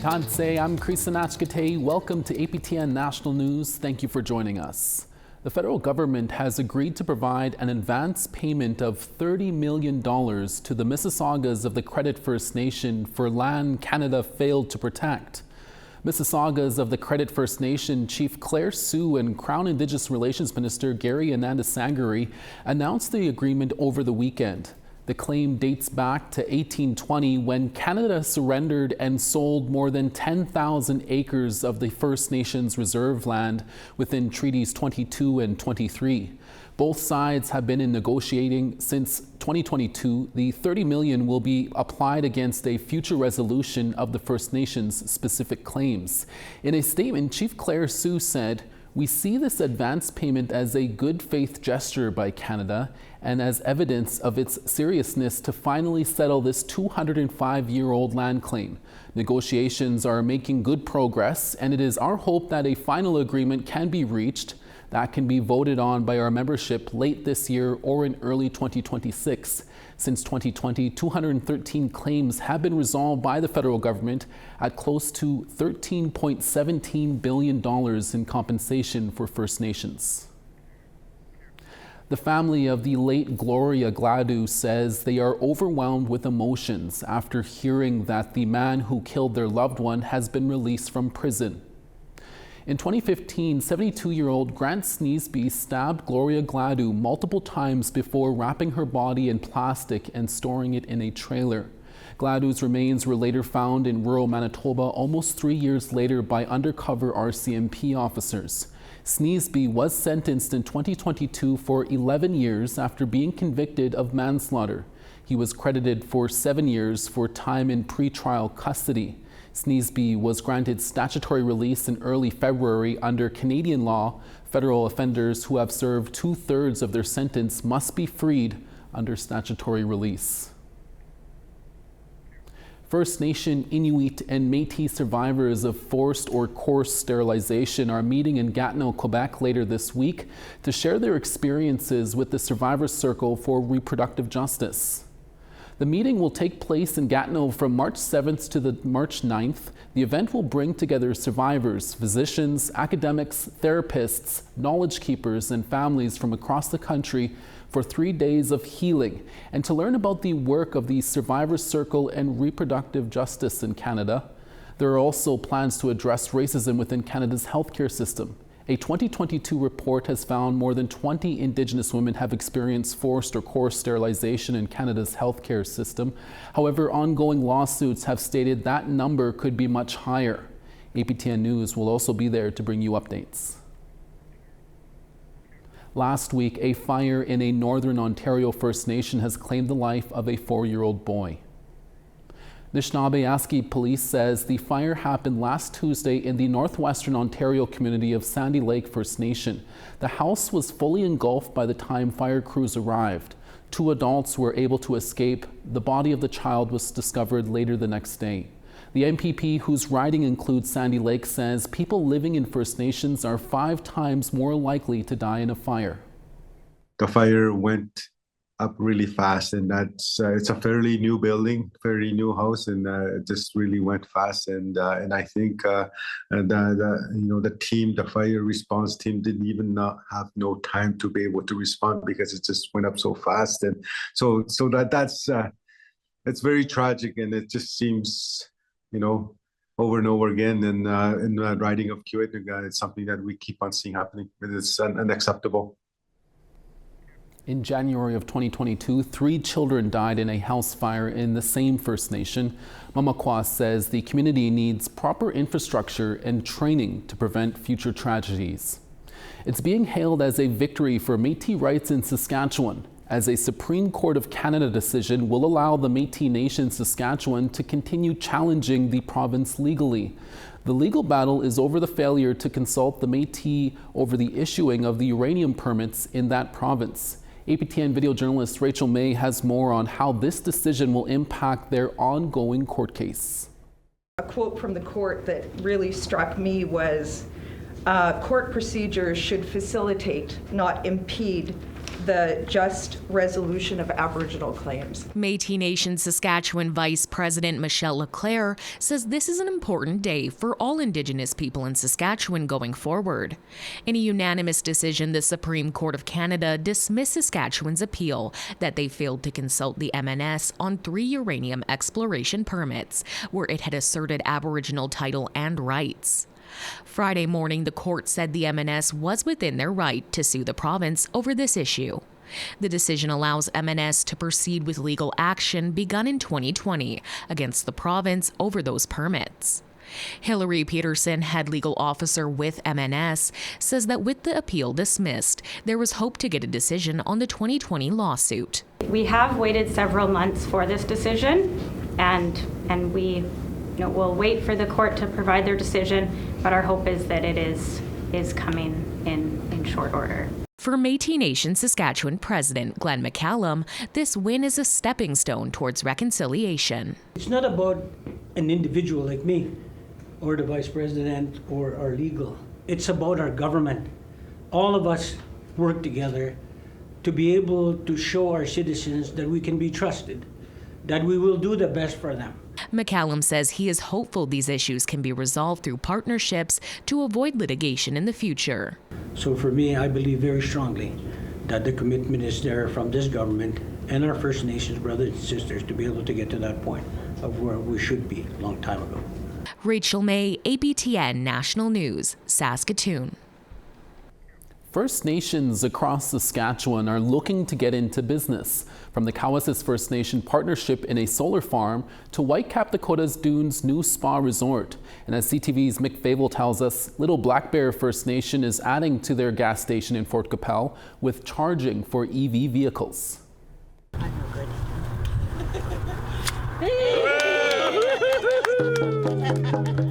Tansei, I'm Krisanachkate. Welcome to APTN National News. Thank you for joining us. The federal government has agreed to provide an advance payment of $30 million to the Mississaugas of the Credit First Nation for land Canada failed to protect. Mississaugas of the Credit First Nation Chief Claire Sue and Crown Indigenous Relations Minister Gary Anandasangari announced the agreement over the weekend. The claim dates back to 1820 when Canada surrendered and sold more than 10,000 acres of the First Nations reserve land within Treaties 22 and 23. Both sides have been in negotiating since 2022. The $30 million will be applied against a future resolution of the First Nations specific claims. In a statement, Chief Claire Sue said, "We see this advance payment as a good faith gesture by Canada and as evidence of its seriousness to finally settle this 205-year-old land claim. Negotiations are making good progress, and it is our hope that a final agreement can be reached that can be voted on by our membership late this year or in early 2026. Since 2020, 213 claims have been resolved by the federal government at close to $13.17 billion in compensation for First Nations. The family of the late Gloria Gladu says they are overwhelmed with emotions after hearing that the man who killed their loved one has been released from prison. In 2015, 72-year-old Grant Sneesby stabbed Gloria Gladu multiple times before wrapping her body in plastic and storing it in a trailer. Gladu's remains were later found in rural Manitoba almost 3 years later by undercover RCMP officers. Sneesby was sentenced in 2022 for 11 years after being convicted of manslaughter. He was credited for 7 years for time in pretrial custody. Sneesby was granted statutory release in early February. Under Canadian law. Federal offenders who have served 2/3 of their sentence must be freed under statutory release. First Nation, Inuit, and Metis survivors of forced or coarse sterilization are meeting in Gatineau, Quebec later this week to share their experiences with the Survivors Circle for Reproductive Justice. The meeting will take place in Gatineau from March 7th to March 9th. The event will bring together survivors, physicians, academics, therapists, knowledge keepers, and families from across the country for 3 days of healing and to learn about the work of the Survivors Circle and reproductive justice in Canada. There are also plans to address racism within Canada's healthcare system. A 2022 report has found more than 20 Indigenous women have experienced forced or coarse sterilization in Canada's healthcare system. However, ongoing lawsuits have stated that number could be much higher. APTN News will also be there to bring you updates. Last week, a fire in a Northern Ontario First Nation has claimed the life of a 4-year-old boy. Anishinaabe Police says the fire happened last Tuesday in the northwestern Ontario community of Sandy Lake First Nation. The house was fully engulfed by the time fire crews arrived. 2 adults were able to escape. The body of the child was discovered later the next day. The MPP, whose riding includes Sandy Lake, says people living in First Nations are 5 times more likely to die in a fire. The fire went up really fast, and that's it's a fairly new building, fairly new house, and it just really went fast. And I think the team, the fire response team, didn't even have no time to be able to respond because it just went up so fast. And so that's it's very tragic, and it just seems over and over again. And in the riding of Kiwetnuga, it's something that we keep on seeing happening. It's unacceptable. In January of 2022, 3 children died in a house fire in the same First Nation. Mamakwa says the community needs proper infrastructure and training to prevent future tragedies. It's being hailed as a victory for Métis rights in Saskatchewan, as a Supreme Court of Canada decision will allow the Métis Nation Saskatchewan to continue challenging the province legally. The legal battle is over the failure to consult the Métis over the issuing of the uranium permits in that province. APTN video journalist Rachel May has more on how this decision will impact their ongoing court case. A quote from the court that really struck me was, court procedures should facilitate, not impede, the just resolution of Aboriginal claims. Métis Nation Saskatchewan Vice President Michelle Leclerc says this is an important day for all Indigenous people in Saskatchewan going forward. In a unanimous decision, the Supreme Court of Canada dismissed Saskatchewan's appeal that they failed to consult the MNS on 3 uranium exploration permits, where it had asserted Aboriginal title and rights. Friday morning, the court said the MNS was within their right to sue the province over this issue. The decision allows MNS to proceed with legal action begun in 2020 against the province over those permits. Hilary Peterson, head legal officer with MNS, says that with the appeal dismissed, there was hope to get a decision on the 2020 lawsuit. We have waited several months for this decision, and we we'll wait for the court to provide their decision, but our hope is that it is coming in short order. For Métis Nation Saskatchewan President Glenn McCallum, this win is a stepping stone towards reconciliation. It's not about an individual like me or the Vice President or our legal. It's about our government. All of us work together to be able to show our citizens that we can be trusted, that we will do the best for them. McCallum says he is hopeful these issues can be resolved through partnerships to avoid litigation in the future. So for me, I believe very strongly that the commitment is there from this government and our First Nations brothers and sisters to be able to get to that point of where we should be a long time ago. Rachel May, APTN National News, Saskatoon. First Nations across Saskatchewan are looking to get into business. From the Cowessess First Nation partnership in a solar farm to Whitecap Dakota's Dunes new spa resort. And as CTV's Mick Fable tells us, Little Black Bear First Nation is adding to their gas station in Fort Capel with charging for EV vehicles.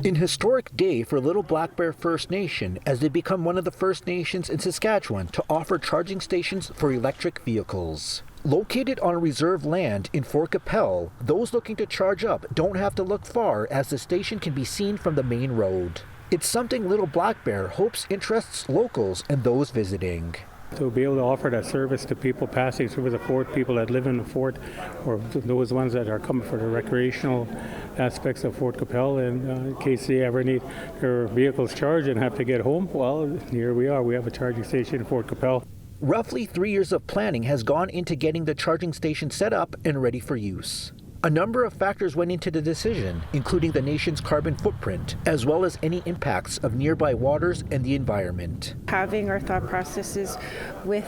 An historic day for Little Black Bear First Nation as they become one of the First Nations in Saskatchewan to offer charging stations for electric vehicles. Located on reserve land in Fort Capel, those looking to charge up don't have to look far as the station can be seen from the main road. It's something Little Black Bear hopes interests locals and those visiting. To be able to offer that service to people passing through the fort, people that live in the fort, or those ones that are coming for the recreational aspects of Fort Capel, and in case they ever need their vehicles charged and have to get home, well, here we are. We have a charging station in Fort Capel. Roughly 3 years of planning has gone into getting the charging station set up and ready for use. A number of factors went into the decision, including the nation's carbon footprint, as well as any impacts of nearby waters and the environment. Having our thought processes with,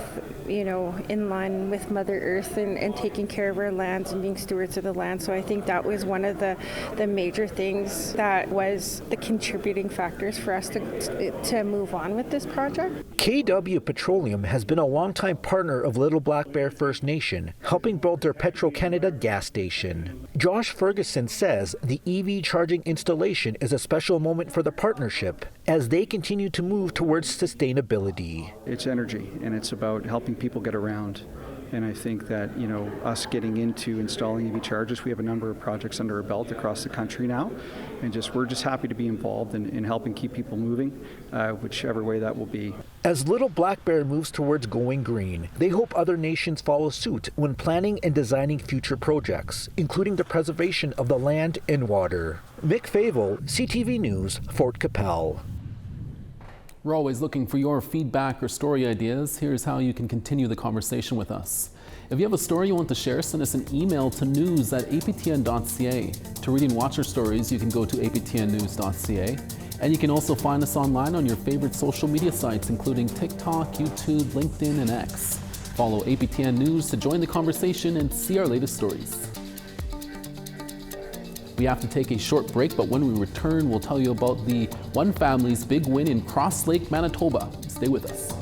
in line with Mother Earth and taking care of our lands and being stewards of the land. So I think that was one of the major things that was the contributing factors for us to move on with this project. KW Petroleum has been a longtime partner of Little Black Bear First Nation, helping build their Petro-Canada gas station. Josh Ferguson says the EV charging installation is a special moment for the partnership as they continue to move towards sustainability. It's energy, and it's about helping people get around. And I think that, us getting into installing EV chargers, we have a number of projects under our belt across the country now. And we're just happy to be involved in helping keep people moving, whichever way that will be. As Little Black Bear moves towards going green, they hope other nations follow suit when planning and designing future projects, including the preservation of the land and water. Mick Fable, CTV News, Fort Capel. We're always looking for your feedback or story ideas. Here's how you can continue the conversation with us. If you have a story you want to share, send us an email to news@aptn.ca. To read and watch our stories, you can go to aptnnews.ca. And you can also find us online on your favorite social media sites, including TikTok, YouTube, LinkedIn, and X. Follow APTN News to join the conversation and see our latest stories. We have to take a short break, but when we return, we'll tell you about the one family's big win in Cross Lake, Manitoba. Stay with us.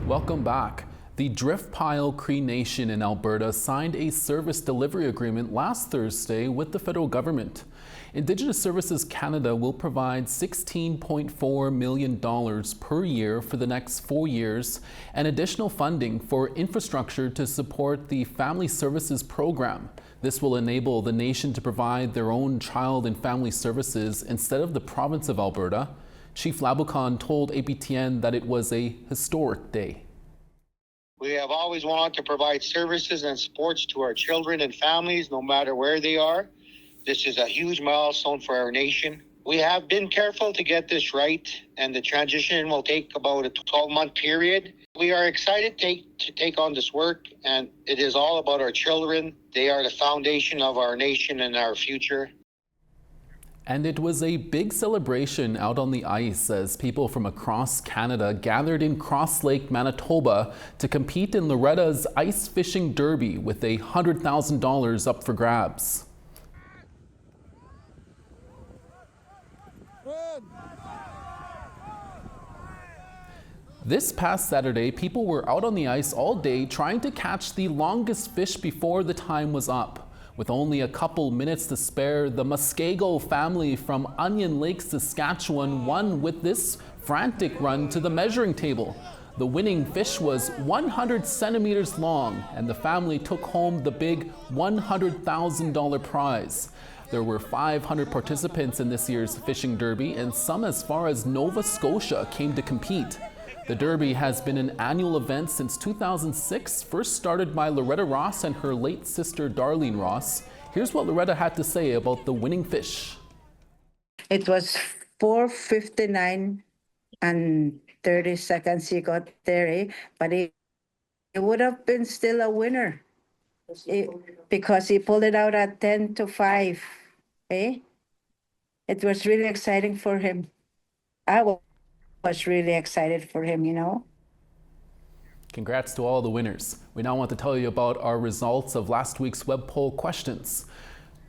Welcome back. The Driftpile Cree Nation in Alberta signed a service delivery agreement last Thursday with the federal government. Indigenous Services Canada will provide $16.4 million per year for the next 4 years and additional funding for infrastructure to support the Family Services Program. This will enable the nation to provide their own child and family services instead of the province of Alberta. Chief Labukan told APTN that it was a historic day. We have always wanted to provide services and supports to our children and families, no matter where they are. This is a huge milestone for our nation. We have been careful to get this right, and the transition will take about a 12-month period. We are excited to take on this work, and it is all about our children. They are the foundation of our nation and our future. And it was a big celebration out on the ice as people from across Canada gathered in Cross Lake, Manitoba to compete in Loretta's Ice Fishing Derby with $100,000 up for grabs. This past Saturday, people were out on the ice all day trying to catch the longest fish before the time was up. With only a couple minutes to spare, the Mississaugas family from Onion Lake, Saskatchewan won with this frantic run to the measuring table. The winning fish was 100 centimeters long, and the family took home the big $100,000 prize. There were 500 participants in this year's fishing derby, and some as far as Nova Scotia came to compete. The Derby has been an annual event since 2006, first started by Loretta Ross and her late sister Darlene Ross. Here's what Loretta had to say about the winning fish. It was 4:59 and 30 seconds he got there, but it would have been still a winner because he pulled it out at 10 to 5. It was really exciting for him. I was really excited for him, you know. Congrats to all the winners. We now want to tell you about our results of last week's web poll questions.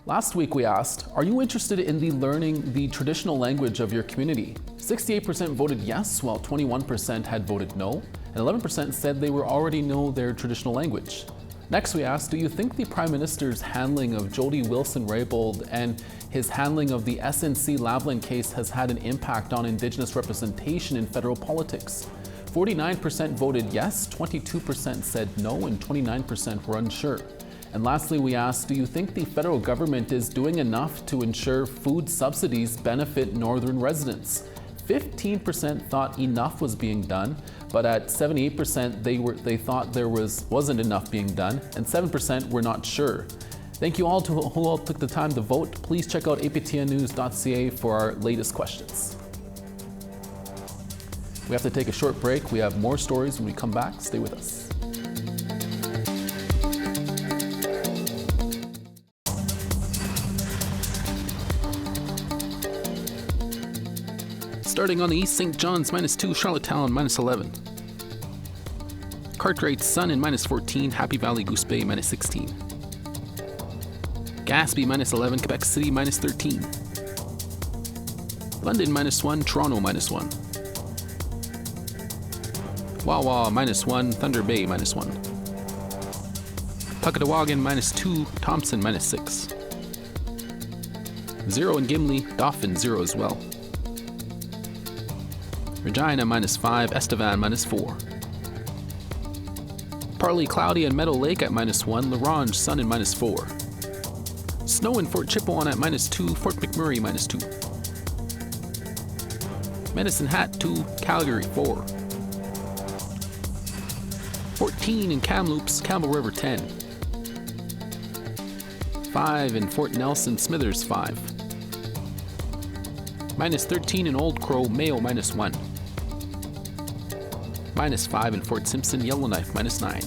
Last week we asked, are you interested in learning the traditional language of your community? 68% voted yes, while 21% had voted no, and 11% said they already know their traditional language. Next we asked, do you think the Prime Minister's handling of Jody Wilson-Raybould and his handling of the SNC Lavalin case has had an impact on Indigenous representation in federal politics? 49% voted yes, 22% said no, and 29% were unsure. And lastly, we asked, do you think the federal government is doing enough to ensure food subsidies benefit northern residents? 15% thought enough was being done, but at 78% they thought there wasn't enough being done, and 7% were not sure. Thank you all who all took the time to vote. Please check out aptnnews.ca for our latest questions. We have to take a short break. We have more stories when we come back. Stay with us. Starting on the East St. John's, -2, Charlottetown, -11. Cartwright, Sun, and -14, Happy Valley, Goose Bay, -16. Gaspé, -11, Quebec City, -13. London, -1, Toronto, -1. Wawa, -1, Thunder Bay, -1. Puckatawagan, -2, Thompson, -6. 0 in Gimli, Dauphin, 0 as well. Regina, -5, Estevan, -4. Partly cloudy at Meadow Lake at -1, La Ronge, sun and -4. Snow in Fort Chipewyan at -2, Fort McMurray, -2. Medicine Hat, 2, Calgary, 4. 14 in Kamloops, Campbell River, 10. 5 in Fort Nelson, Smithers, 5. -13 in Old Crow, Mayo, -1. -5 in Fort Simpson, Yellowknife, -9.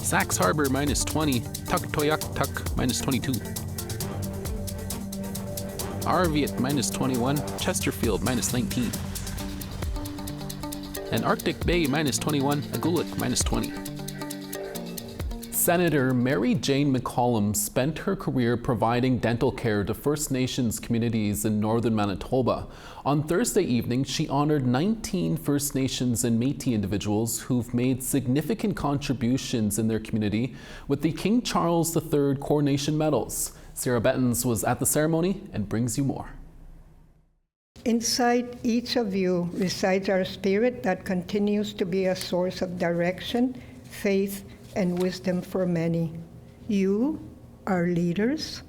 Sax Harbor, -20, Tuktoyaktuk, -22. Arviat, -21, Chesterfield, -19. And Arctic Bay, -21, Agulik, -20. Senator Mary Jane McCallum spent her career providing dental care to First Nations communities in northern Manitoba. On Thursday evening, she honored 19 First Nations and Metis individuals who've made significant contributions in their community with the King Charles III Coronation Medals. Sarah Bettens was at the ceremony and brings you more. Inside each of you resides our spirit that continues to be a source of direction, faith, and wisdom for many. You are leaders,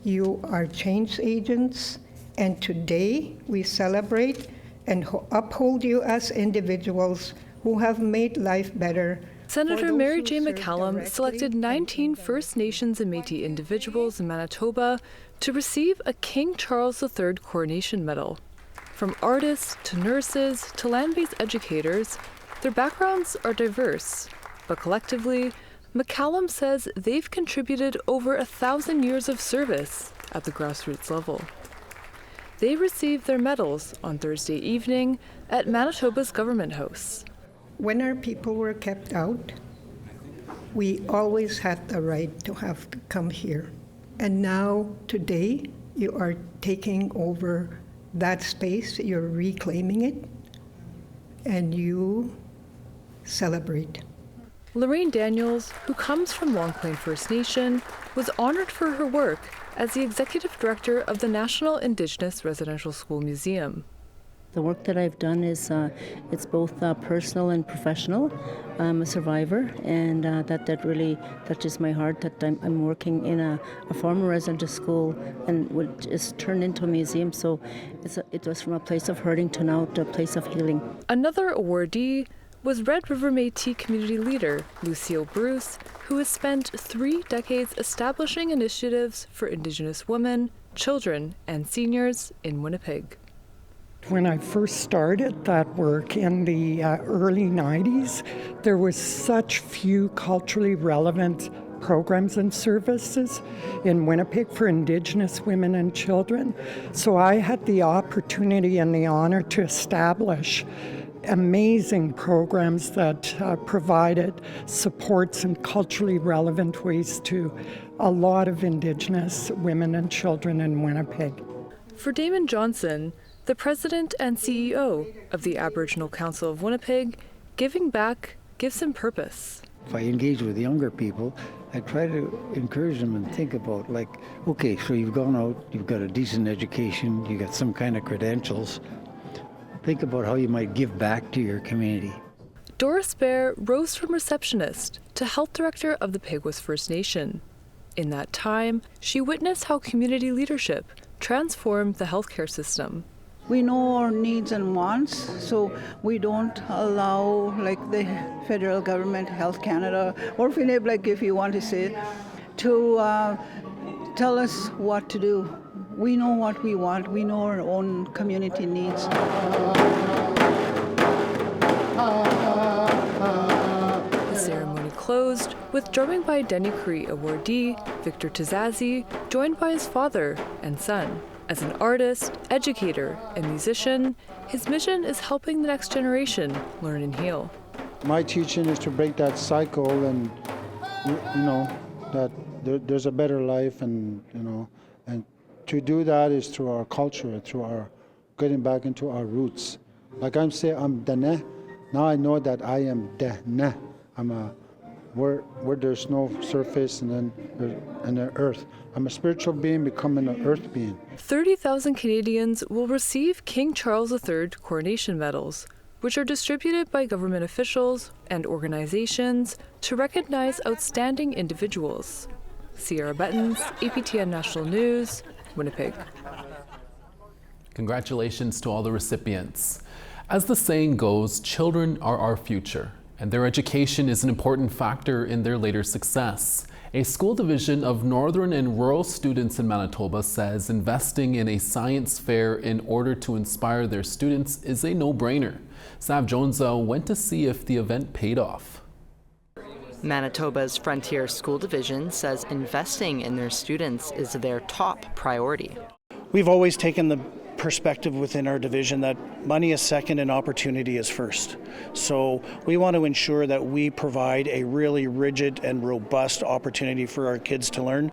you are change agents, and today we celebrate and uphold you as individuals who have made life better. Senator Mary Jane McCallum selected 19 First Nations and Métis individuals in Manitoba to receive a King Charles III Coronation Medal. From artists to nurses to land-based educators, their backgrounds are diverse. But collectively, McCallum says they've contributed over 1,000 years of service at the grassroots level. They received their medals on Thursday evening at Manitoba's Government House. When our people were kept out, we always had the right to have to come here. And now, today, you are taking over that space, you're reclaiming it, and you celebrate. Lorraine Daniels, who comes from Long Plain First Nation, was honored for her work as the Executive Director of the National Indigenous Residential School Museum. The work that I've done is it's both personal and professional. I'm a survivor, and that really touches my heart that I'm working in a former residential school and would just turn into a museum. So it was from a place of hurting to now to a place of healing. Another awardee was Red River Métis community leader Lucille Bruce, who has spent 3 decades establishing initiatives for Indigenous women, children, and seniors in Winnipeg. When I first started that work in the early 90s, there was such few culturally relevant programs and services in Winnipeg for Indigenous women and children. So I had the opportunity and the honor to establish amazing programs that provided supports in culturally relevant ways to a lot of Indigenous women and children in Winnipeg. For Damon Johnson, the president and CEO of the Aboriginal Council of Winnipeg, giving back gives him purpose. If I engage with younger people, I try to encourage them and think about, like, okay, so you've gone out, you've got a decent education, you got some kind of credentials. Think about how you might give back to your community. Doris Bear rose from receptionist to health director of the Peguis First Nation. In that time, she witnessed how community leadership transformed the healthcare system. We know our needs and wants, so we don't allow, like the federal government, Health Canada, or FINIB, like if you want to say, to tell us what to do. We know what we want. We know our own community needs. The ceremony closed with drumming by Denny Cree awardee Victor Tazazi, joined by his father and son. As an artist, educator, and musician, his mission is helping the next generation learn and heal. My teaching is to break that cycle and, that there's a better life and to do that is through our culture, through our getting back into our roots. Like I'm saying, I'm Dene. Now I know that I am Dene. I'm where there's no surface and then the earth. I'm a spiritual being becoming an earth being. 30,000 Canadians will receive King Charles III Coronation Medals, which are distributed by government officials and organizations to recognize outstanding individuals. Sierra Bettens, APTN National News, Winnipeg. Congratulations to all the recipients. As the saying goes, children are our future, and their education is an important factor in their later success. A school division of northern and rural students in Manitoba says investing in a science fair in order to inspire their students is a no-brainer. Sav Jonzo went to see if the event paid off. Manitoba's Frontier School Division says investing in their students is their top priority. We've always taken the perspective within our division that money is second and opportunity is first. So we want to ensure that we provide a really rigid and robust opportunity for our kids to learn.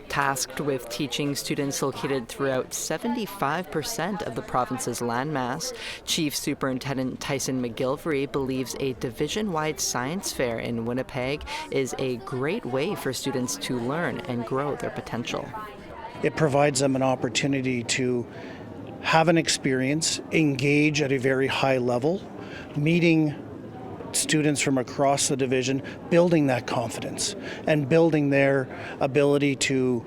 Tasked with teaching students located throughout 75% of the province's landmass, Chief Superintendent Tyson McGilvery believes a division-wide science fair in Winnipeg is a great way for students to learn and grow their potential. It provides them an opportunity to have an experience, engage at a very high level, meeting students from across the division, building that confidence and building their ability to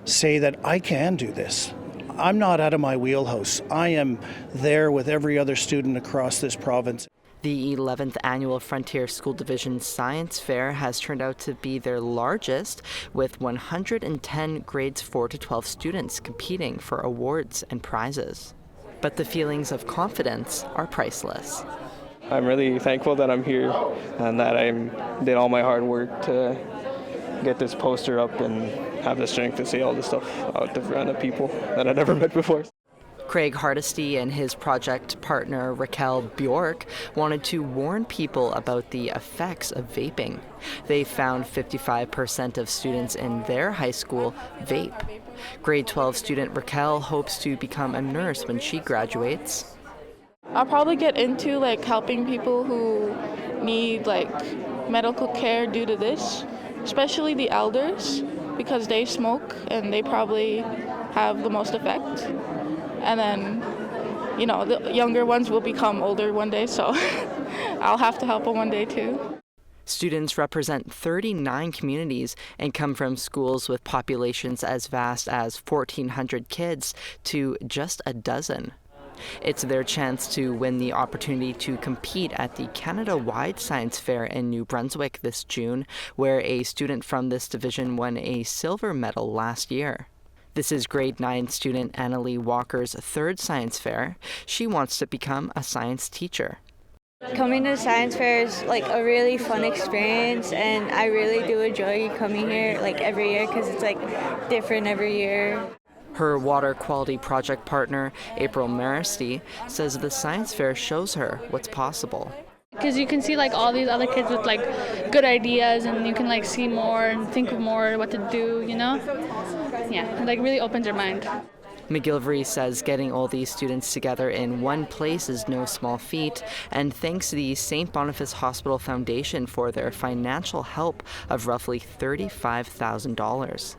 say that I can do this. I'm not out of my wheelhouse. I am there with every other student across this province. The 11th annual Frontier School Division Science Fair has turned out to be their largest, with 110 grades 4 to 12 students competing for awards and prizes. But the feelings of confidence are priceless. I'm really thankful that I'm here and that I did all my hard work to get this poster up and have the strength to say all this stuff out to front of people that I'd never met before. Craig Hardesty and his project partner Raquel Bjork wanted to warn people about the effects of vaping. They found 55% of students in their high school vape. Grade 12 student Raquel hopes to become a nurse when she graduates. I'll probably get into helping people who need medical care due to this, especially the elders, because they smoke and they probably have the most effect. And then, the younger ones will become older one day, so I'll have to help them one day too. Students represent 39 communities and come from schools with populations as vast as 1,400 kids to just a dozen. It's their chance to win the opportunity to compete at the Canada-wide Science Fair in New Brunswick this June, where a student from this division won a silver medal last year. This is grade 9 student Annalie Walker's third science fair. She wants to become a science teacher. Coming to the science fair is a really fun experience, and I really do enjoy coming here every year because it's different every year. Her water quality project partner, April Maristy, says the science fair shows her what's possible. Because you can see all these other kids with good ideas, and you can see more and think of more what to do, Yeah, it really opens your mind. McGilvery says getting all these students together in one place is no small feat, and thanks the St. Boniface Hospital Foundation for their financial help of roughly $35,000.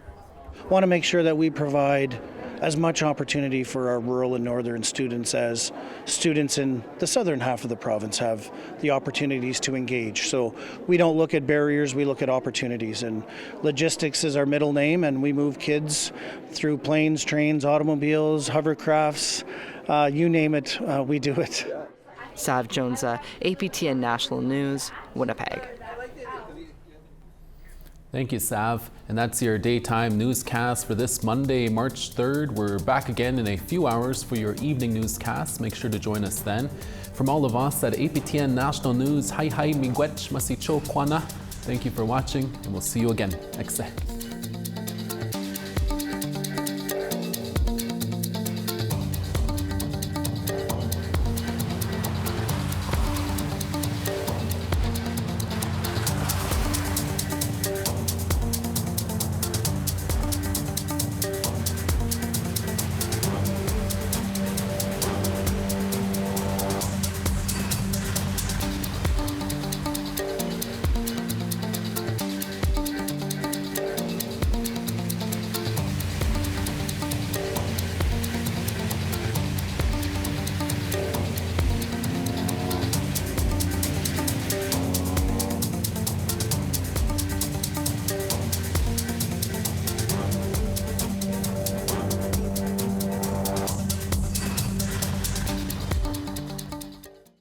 Want to make sure that we provide as much opportunity for our rural and northern students as students in the southern half of the province have the opportunities to engage. So we don't look at barriers, we look at opportunities. And logistics is our middle name, and we move kids through planes, trains, automobiles, hovercrafts, you name it, we do it. Sav Jonesa, APTN National News, Winnipeg. Thank you, Sav. And that's your daytime newscast for this Monday, March 3rd. We're back again in a few hours for your evening newscast. Make sure to join us then. From all of us at APTN National News, hi miigwech masicho kwana. Thank you for watching, and we'll see you again next day.